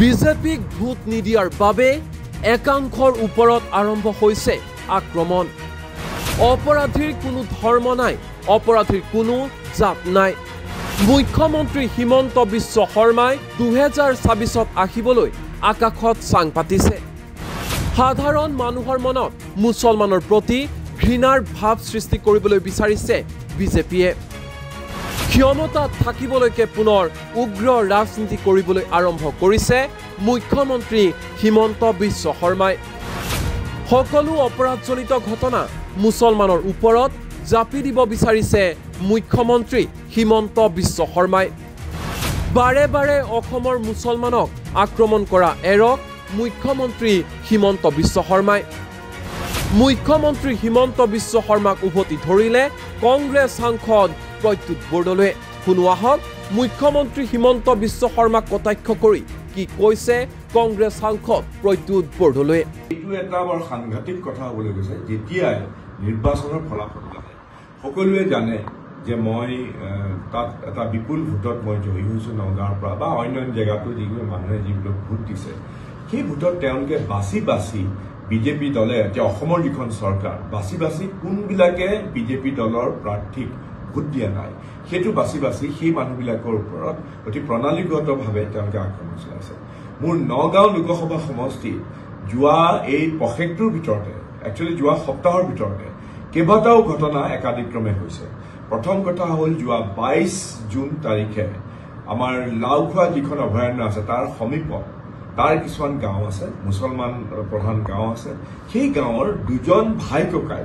বিজেপিক ভোট নিদিয়াৰ বাবে একাংশৰ ওপৰত আৰম্ভ হৈছে আক্ৰমণ। অপৰাধীৰ কোনো ধৰ্ম নাই, অপৰাধীৰ কোনো জাত নাই। মুখ্যমন্ত্ৰী হিমন্ত বিশ্ব শৰ্মাই 2024ত আহিবলৈ আকাশত চাং পাতিছে। সাধাৰণ মানুহৰ মনত মুছলমানৰ প্ৰতি ঘৃণাৰ ভাৱ সৃষ্টি কৰিবলৈ বিচাৰিছে বিজেপিয়ে। ক্ষমতাত থাকিবলৈকে পুনৰ উগ্ৰ ৰাজনীতি কৰিবলৈ আৰম্ভ কৰিছে মুখ্যমন্ত্ৰী হিমন্ত বিশ্ব শৰ্মাই। সকলো অপৰাধজনিত ঘটনা মুছলমানৰ ওপৰত জাপি দিব বিচাৰিছে মুখ্যমন্ত্ৰী হিমন্ত বিশ্ব শৰ্মাই। বাৰে বাৰে অসমৰ মুছলমানক আক্ৰমণ কৰা এৰক মুখ্যমন্ত্ৰী হিমন্ত বিশ্ব শৰ্মাই। মুখ্যমন্ত্ৰী হিমন্ত বিশ্ব শৰ্মাক উভতি ধৰিলে কংগ্ৰেছ সাংসদ প্ৰদ্যুৎ বৰদলৈয়ে। শুনো আহক মুখ্যমন্ত্ৰী হিমন্ত বিশ্ব শৰ্মাক কটাক্ষ কৰি কি কৈছে কংগ্ৰেছ সাংসদ প্ৰদ্যুৎ বৰদলৈয়ে। এইটো এটা বৰ সাংঘাতিক কথা হ'বলৈ গৈছে। যেতিয়াই নিৰ্বাচনৰ ফলাফল আহে সকলোৱে জানে যে মই তাত এটা বিপুল ভোটত মই জয়ী হৈছোঁ নগাঁৱৰ পৰা বা অন্য জেগাতো যিবোৰ মানুহে যিবিলাক ভোট দিছে সেই ভোটত তেওঁলোকে বাছি বাছি বিজেপি দলে এতিয়া অসমৰ যিখন চৰকাৰ বাছি বাছি কোনবিলাকে বিজেপি দলৰ প্ৰাৰ্থীক ভোট দিয়া নাই সেইটো বাছি বাছি সেই মানুহবিলাকৰ ওপৰত অতি প্ৰণালীগতভাৱে তেওঁলোকে আক্ৰমণ চলাইছে। মোৰ নগাঁও লোকসভা সমষ্টিত যোৱা এই পষেকটোৰ ভিতৰতে একচুৱেলি যোৱা সপ্তাহৰ ভিতৰতে কেইবাটাও ঘটনা একাদিক্ৰমে হৈছে। প্ৰথম কথা হ'ল যোৱা 22 জুন তাৰিখে আমাৰ লাওখোৱা যিখন অভয়াৰণ্য আছে তাৰ সমীপত তাৰ কিছুমান গাঁও আছে, মুছলমান প্ৰধান গাঁও আছে। সেই গাঁৱৰ দুজন ভাই ককাই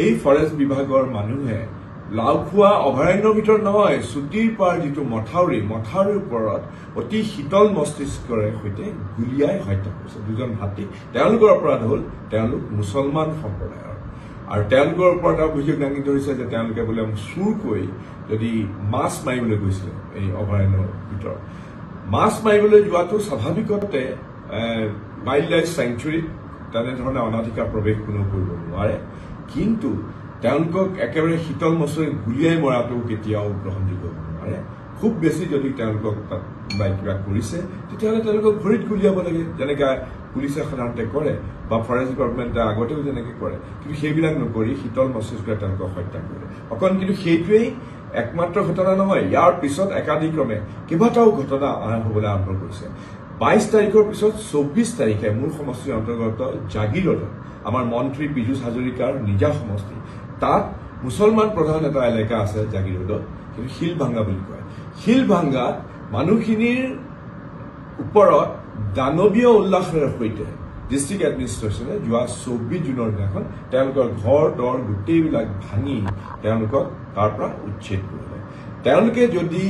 এই ফৰেষ্ট বিভাগৰ মানুহে লাওখোৱা অভয়াৰণ্যৰ ভিতৰত নহয় চুটিৰ পাৰ যিটো মথাউৰিৰ ওপৰত অতি শীতল মস্তিষ্কৰে সৈতে গুলীয়াই হত্যা কৰিছে দুজন ভাতৃ। তেওঁলোকৰ অপৰাধ হ'ল তেওঁলোক মুছলমান সম্প্ৰদায়ৰ আৰু তেওঁলোকৰ ওপৰত অভিযোগ দাঙি ধৰিছে যে তেওঁলোকে বোলে চুৰকৈ যদি মাছ মাৰিবলৈ গৈছিল এই অভয়াৰণ্যৰ ভিতৰত। মাছ মাৰিবলৈ যোৱাটো স্বাভাৱিকতে ৱাইল্ড লাইফ চেংচুৰীত তেনেধৰণে অনাধিকাৰ প্ৰৱেশ কোনেও কৰিব নোৱাৰে, কিন্তু তেওঁলোকক একেবাৰে শীতল মস্তিৰে গুলীয়াই মৰাটো কেতিয়াও গ্ৰহণযোগ্য হ'ব নোৱাৰে। খুব বেছি যদি তেওঁলোকক তাত কিবা কৰিছে তেতিয়াহ'লে তেওঁলোকক ভৰিত গুলীয়াব লাগে, যেনেকৈ পুলিচে সাধাৰণতে কৰে বা ফৰেষ্ট ডিপাৰ্টমেণ্টে আগতেও যেনেকৈ কৰে, কিন্তু সেইবিলাক নকৰি শীতল মস্তিষ্কৰে তেওঁলোকক হত্যা কৰে অকণ। কিন্তু সেইটোৱেই একমাত্ৰ ঘটনা নহয়, ইয়াৰ পিছত একাদিক্ৰমে কেইবাটাও ঘটনা হ'বলৈ আৰম্ভ কৰিছে। 22 তাৰিখৰ পিছত 24 তাৰিখে মোৰ সমষ্টিৰ অন্তৰ্গত জাগিৰোডত আমাৰ মন্ত্ৰী পীযুষ হাজৰিকাৰ নিজা সমষ্টি, তাত মুছলমান প্ৰধান এটা এলেকা আছে জাগিৰোডত, কিন্তু শিলভাংগা বুলি কয়। শিলভাংগাত মানুহখিনিৰ ওপৰত দানৱীয় উল্লাসেৰে সৈতে ডিষ্ট্ৰিক্ট এডমিনিষ্ট্ৰেশ্যনে যোৱা 24 জুনৰ দিনাখন তেওঁলোকৰ ঘৰ দৰ গোটেইবিলাক ভাঙি তেওঁলোকক তাৰ পৰা উচ্ছেদ কৰিলে। তেওঁলোকে যদি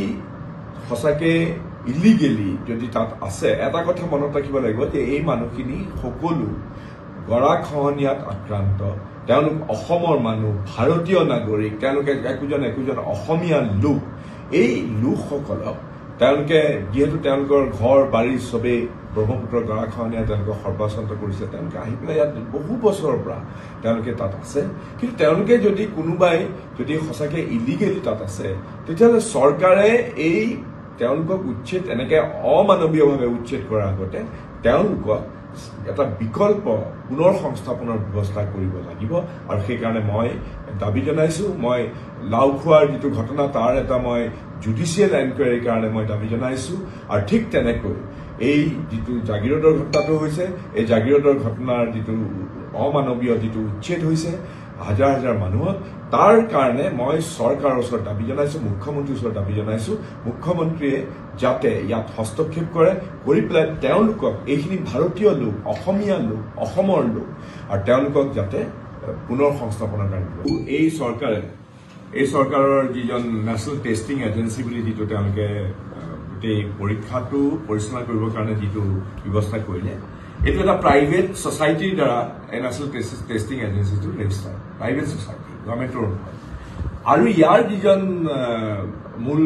সঁচাকৈ ইলিগেলি যদি তাত আছে, এটা কথা মনত ৰাখিব লাগিব যে এই মানুহখিনি সকলো গৰাখহনীয়াত আক্ৰান্ত। তেওঁলোক অসমৰ মানুহ, ভাৰতীয় নাগৰিক, তেওঁলোকে একোজন অসমীয়া লোক। এই লোকসকলক তেওঁলোকে যিহেতু তেওঁলোকৰ ঘৰ বাৰী চবেই ব্ৰহ্মপুত্ৰৰ গৰাখহনীয়াই তেওঁলোকক সৰ্বাচন্ত কৰিছে, তেওঁলোকে আহি পেলাই ইয়াত বহু বছৰৰ পৰা তেওঁলোকে তাত আছে। কিন্তু তেওঁলোকে যদি কোনোবাই যদি সঁচাকৈ ইলিগেলি তাত আছে তেতিয়াহ'লে চৰকাৰে এই তেওঁলোকক উচ্ছেদ এনেকৈ অমানৱীয়ভাৱে উচ্ছেদ কৰাৰ আগতে তেওঁলোকক এটা বিকল্প পুনৰ সংস্থাপনৰ ব্যৱস্থা কৰিব লাগিব। আৰু সেইকাৰণে মই দাবী জনাইছোঁ, মই লাওখোৱাৰ যিটো ঘটনা তাৰ এটা মই জুডিচিয়েল এনকুৱাৰীৰ কাৰণে মই দাবী জনাইছোঁ। আৰু ঠিক তেনেকৈ এই যিটো জাগিৰোডৰ ঘটনাটো হৈছে, এই জাগিৰোডৰ ঘটনাৰ যিটো অমানৱীয় যিটো উচ্ছেদ হৈছে হাজাৰ হাজাৰ মানুহক, তাৰ কাৰণে মই চৰকাৰৰ ওচৰত দাবী জনাইছোঁ, মুখ্যমন্ত্ৰীৰ ওচৰত দাবী জনাইছোঁ, মুখ্যমন্ত্ৰীয়ে যাতে ইয়াত হস্তক্ষেপ কৰি পেলাই তেওঁলোকক এইখিনি ভাৰতীয় লোক, অসমীয়া লোক, অসমৰ লোক, আৰু তেওঁলোকক যাতে পুনৰ সংস্থাপনৰ কাৰণে এই চৰকাৰৰ যিজন নেশ্যনেল টেষ্টিং এজেঞ্চি বুলি যিটো তেওঁলোকে গোটেই পৰীক্ষাটো পৰিচালনা কৰিবৰ কাৰণে যিটো ব্যৱস্থা কৰিলে, এইটো এটা প্ৰাইভেট ছ'চাইটিৰ দ্বাৰা এই নেশ্যনেল টেষ্টিং এজেঞ্চিটো ৰেজিষ্টাৰ, প্ৰাইভেট ছ'চাইটি, গভৰ্ণমেণ্টৰ নহয়। আৰু ইয়াৰ যিজন মূল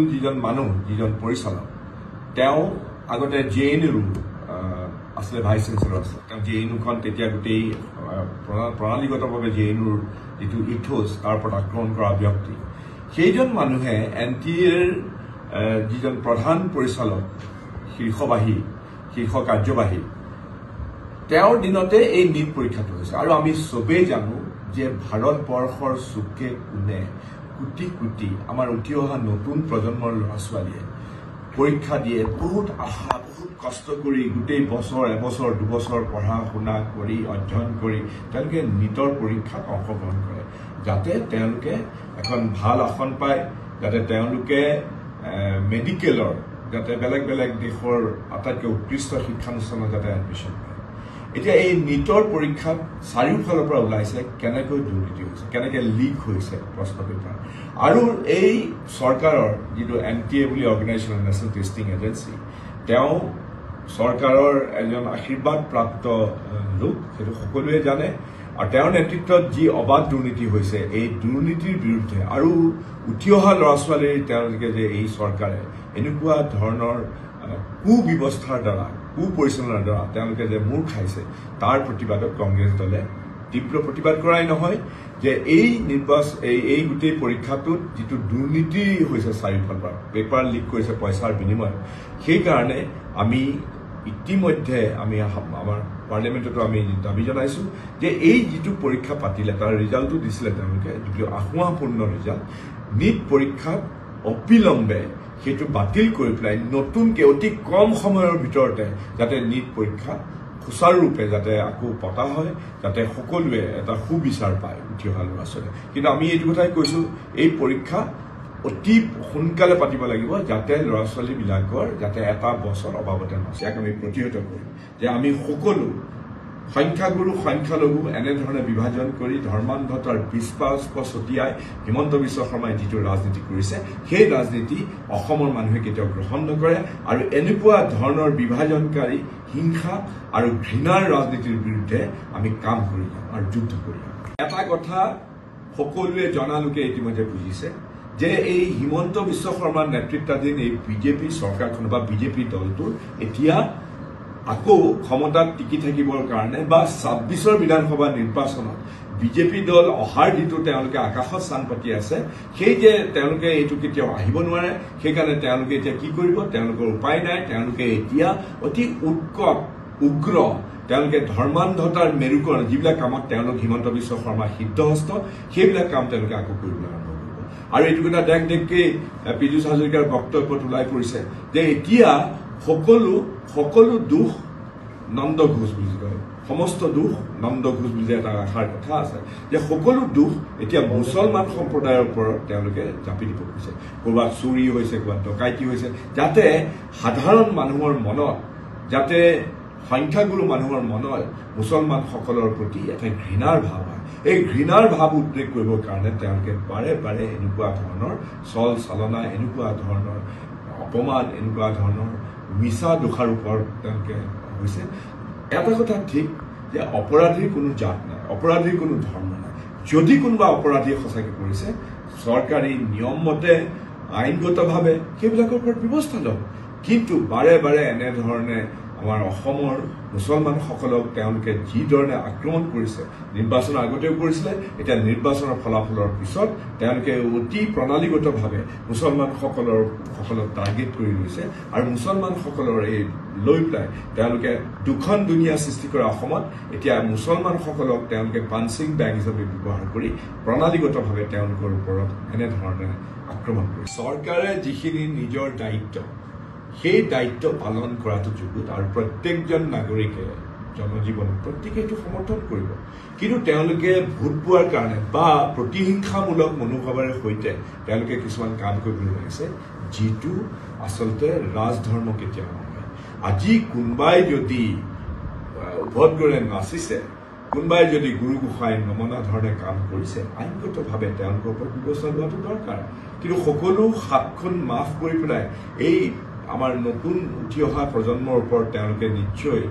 মানুহ, যিজন পৰিচালক, তেওঁ আগতে JNUৰ আছিলে, ভাইচ চেঞ্চেলৰ আছিলে। তেওঁ JNUখন তেতিয়া গোটেই প্ৰণালীগতভাৱে JNUৰ যিটো ইথোছ তাৰ ওপৰত আক্ৰমণ কৰা ব্যক্তি, সেইজন মানুহে NTA যিজন প্ৰধান পৰিচালক শীৰ্ষবাহী শীৰ্ষ কাৰ্যবাহী তেওঁৰ দিনতে এই নীট পৰীক্ষাটো হৈছে আৰু আমি সবেই জানো যে ভাৰতবৰ্ষৰ চুকে কোণে কোটি কোটি আমাৰ উঠি অহা নতুন প্ৰজন্মৰ ল'ৰা ছোৱালীয়ে পৰীক্ষা দিয়ে বহুত আশা বহুত কষ্ট কৰি গোটেই বছৰ এবছৰ দুবছৰ পঢ়া শুনা কৰি অধ্যয়ন কৰি তেওঁলোকে নীটৰ পৰীক্ষাত অংশগ্ৰহণ কৰে যাতে তেওঁলোকে এখন ভাল আসন পায় যাতে তেওঁলোকে মেডিকেলৰ যাতে বেলেগ বেলেগ দেশৰ আটাইতকৈ উৎকৃষ্ট শিক্ষানুষ্ঠানত যাতে এডমিশ্যন পায় এতিয়া এই নীটৰ পৰীক্ষাত চাৰিওফালৰ পৰা ওলাইছে কেনেকৈ দুৰ্নীতি হৈছে কেনেকৈ লিক হৈছে প্ৰশ্ন পেপাৰ আৰু এই চৰকাৰৰ যিটো NTA বুলি অৰ্গেনাইজেশ্যন নেশ্যনেল টেষ্টিং এজেঞ্চি তেওঁ চৰকাৰৰ এজন আশীৰ্বাদপ্ৰাপ্ত লোক সেইটো সকলোৱে জানে আৰু তেওঁৰ নেতৃত্বত যি অবাধ দুৰ্নীতি হৈছে এই দুৰ্নীতিৰ বিৰুদ্ধে আৰু উঠি অহা ল'ৰা ছোৱালীৰ তেওঁলোকে যে এই চৰকাৰে এনেকুৱা ধৰণৰ কুব্যৱস্থাৰ দ্বাৰা কুপৰিচালনাৰ দ্বাৰা তেওঁলোকে যে মূৰ খাইছে তাৰ প্ৰতিবাদত কংগ্ৰেছ দলে তীব্ৰ প্ৰতিবাদ কৰাই নহয় যে এই এই গোটেই পৰীক্ষাটোত যিটো দুৰ্নীতি হৈছে চাৰিওফালৰ পৰা পেপাৰ লিক কৰিছে পইচাৰ বিনিময়ত সেইকাৰণে আমি ইতিমধ্যে আমি আমাৰ পাৰ্লিয়ামেণ্টতো আমি দাবী জনাইছো যে এই যিটো পৰীক্ষা পাতিলে তাৰ ৰিজাল্টটো দিছিলে তেওঁলোকে যিটো আহুৱাপূৰ্ণ ৰিজাল্ট নীট পৰীক্ষাত অবিলম্বে সেইটো বাতিল কৰি পেলাই নতুনকৈ অতি কম সময়ৰ ভিতৰতে যাতে নীট পৰীক্ষা সুচাৰুৰূপে যাতে আকৌ পতা হয় যাতে সকলোৱে এটা সুবিচাৰ পায় উঠি অহা ল'ৰা ছোৱালীয়ে কিন্তু আমি এইটো কথাই কৈছোঁ এই পৰীক্ষা অতি সোনকালে পাতিব লাগিব যাতে ল'ৰা ছোৱালীবিলাকৰ যাতে এটা বছৰ অভাৱতে নহয় ইয়াক আমি প্ৰতিহত কৰিম যে আমি সকলো সংখ্যাগুৰু সংখ্যালঘু এনেধৰণে বিভাজন কৰি ধৰ্মান্ধতাৰ বিস্পাস্প ছটিয়াই হিমন্ত বিশ্ব শৰ্মাই যিটো ৰাজনীতি কৰিছে সেই ৰাজনীতি অসমৰ মানুহে কেতিয়াও গ্ৰহণ নকৰে আৰু এনেকুৱা ধৰণৰ বিভাজনকাৰী হিংসা আৰু ঘৃণাৰ ৰাজনীতিৰ বিৰুদ্ধে আমি কাম কৰি যাম আৰু যুদ্ধ কৰি যাম এটা কথা সকলোৱে জনালোকে ইতিমধ্যে বুজিছে যে এই হিমন্ত বিশ্ব শৰ্মাৰ নেতৃত্বাধীন এই বিজেপি চৰকাৰখন বা বিজেপি দলটোৰ এতিয়া আকৌ ক্ষমতাত টিকি থাকিবৰ কাৰণে বা ২৬ৰ বিধানসভা নিৰ্বাচনত বিজেপি দল অহাৰ যিটো তেওঁলোকে আকাশত স্থান পাতি আছে সেই যে তেওঁলোকে এইটো কেতিয়াও আহিব নোৱাৰে সেইকাৰণে তেওঁলোকে এতিয়া কি কৰিব তেওঁলোকৰ উপায় নাই তেওঁলোকে এতিয়া অতি উৎকট উগ্ৰ তেওঁলোকে ধৰ্মান্ধতাৰ মেৰুকৰণ যিবিলাক কামত তেওঁলোক হিমন্ত বিশ্ব শৰ্মা সিদ্ধহস্ত সেইবিলাক কাম তেওঁলোকে আকৌ কৰিবলৈ আৰম্ভ কৰিব আৰু এইটো কথা দেখি পীযুষ হাজৰিকাৰ বক্তব্যত ওলাই পৰিছে যে এতিয়া সকলো দুখ নন্দ ঘোষ বুলি কয় সমস্ত দুখ নন্দ ঘোষ বুলি এটা আশাৰ কথা আছে যে সকলো দুখ এতিয়া মুছলমান সম্প্ৰদায়ৰ ওপৰত তেওঁলোকে জাপি দিব খুজিছে ক'ৰবাত চুৰি হৈছে ক'ৰবাত ডকাইতি হৈছে যাতে সাধাৰণ মানুহৰ মনত যাতে সংখ্যাগুৰু মানুহৰ মনত মুছলমানসকলৰ প্ৰতি এটা ঘৃণাৰ ভাৱ হয় এই ঘৃণাৰ ভাৱ উদ্ৰেক কৰিবৰ কাৰণে তেওঁলোকে বাৰে বাৰে এনেকুৱা ধৰণৰ চল চালনা এনেকুৱা ধৰণৰ অপমান এনেকুৱা ধৰণৰ মিছা দোষাৰোপৰ তেওঁলোকে হৈছে এটা কথা ঠিক যে অপৰাধীৰ কোনো জাত নাই অপৰাধীৰ কোনো ধৰ্ম নাই যদি কোনোবা অপৰাধীয়ে সঁচাকৈ কৰিছে চৰকাৰী নিয়ম মতে আইনগতভাৱে সেইবিলাকৰ ওপৰত ব্যৱস্থা লওক কিন্তু বাৰে বাৰে এনেধৰণে আমাৰ অসমৰ মুছলমানসকলক তেওঁলোকে যি ধৰণে আক্ৰমণ কৰিছে নিৰ্বাচনৰ আগতেও কৰিছিলে এতিয়া নিৰ্বাচনৰ ফলাফলৰ পিছত তেওঁলোকে অতি প্ৰণালীগতভাৱে মুছলমানসকলক টাৰ্গেট কৰি লৈছে আৰু মুছলমানসকলৰ এই লৈ পেলাই তেওঁলোকে দুখন দুনিয়া সৃষ্টি কৰা অসমত এতিয়া মুছলমানসকলক তেওঁলোকে পাঞ্চিং বেগ হিচাপে ব্যৱহাৰ কৰি প্ৰণালীগতভাৱে তেওঁলোকৰ ওপৰত এনেধৰণে আক্ৰমণ কৰিছে চৰকাৰে যিখিনি নিজৰ দায়িত্ব সেই দায়িত্ব পালন কৰাটো যুগুত আৰু প্ৰত্যেকজন নাগৰিকে জনজীৱন প্ৰত্যেকে এইটো সমৰ্থন কৰিব কিন্তু তেওঁলোকে ভোট পোৱাৰ কাৰণে বা প্ৰতিহিংসামূলক মনোভাৱেৰে সৈতে তেওঁলোকে কিছুমান কাম কৰিবলৈ লাগিছে যিটো আচলতে ৰাজধৰ্ম কেতিয়াও নহয় আজি কোনোবাই যদি উভতগৰে নাচিছে কোনোবাই যদি গুৰু গোসাঁই নমনা ধৰণে কাম কৰিছে আইনগতভাৱে তেওঁলোকৰ ওপৰত ব্যৱস্থা লোৱাটো দৰকাৰ কিন্তু সকলো হাতখন মাফ কৰি পেলাই এই আমাৰ নতুন উঠি অহা প্ৰজন্মৰ ওপৰত তেওঁলোকে নিশ্চয়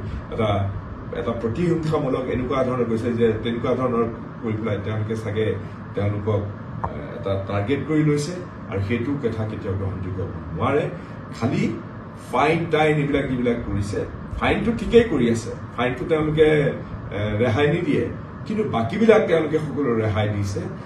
এটা প্ৰতিহিংসামূলক এনেকুৱা ধৰণৰ গৈছে যে তেনেকুৱা ধৰণৰ কৰি পেলাই তেওঁলোকে চাগে তেওঁলোকক এটা টাৰ্গেট কৰি লৈছে আৰু সেইটো কথা কেতিয়াও গ্ৰহণযোগ্য হ'ব নোৱাৰে খালি ফাইন টাইন এইবিলাক যিবিলাক কৰিছে ফাইনটো ঠিকেই কৰি আছে ফাইনটো তেওঁলোকে ৰেহাই নিদিয়ে কিন্তু বাকীবিলাক তেওঁলোকে সকলো ৰেহাই দিছে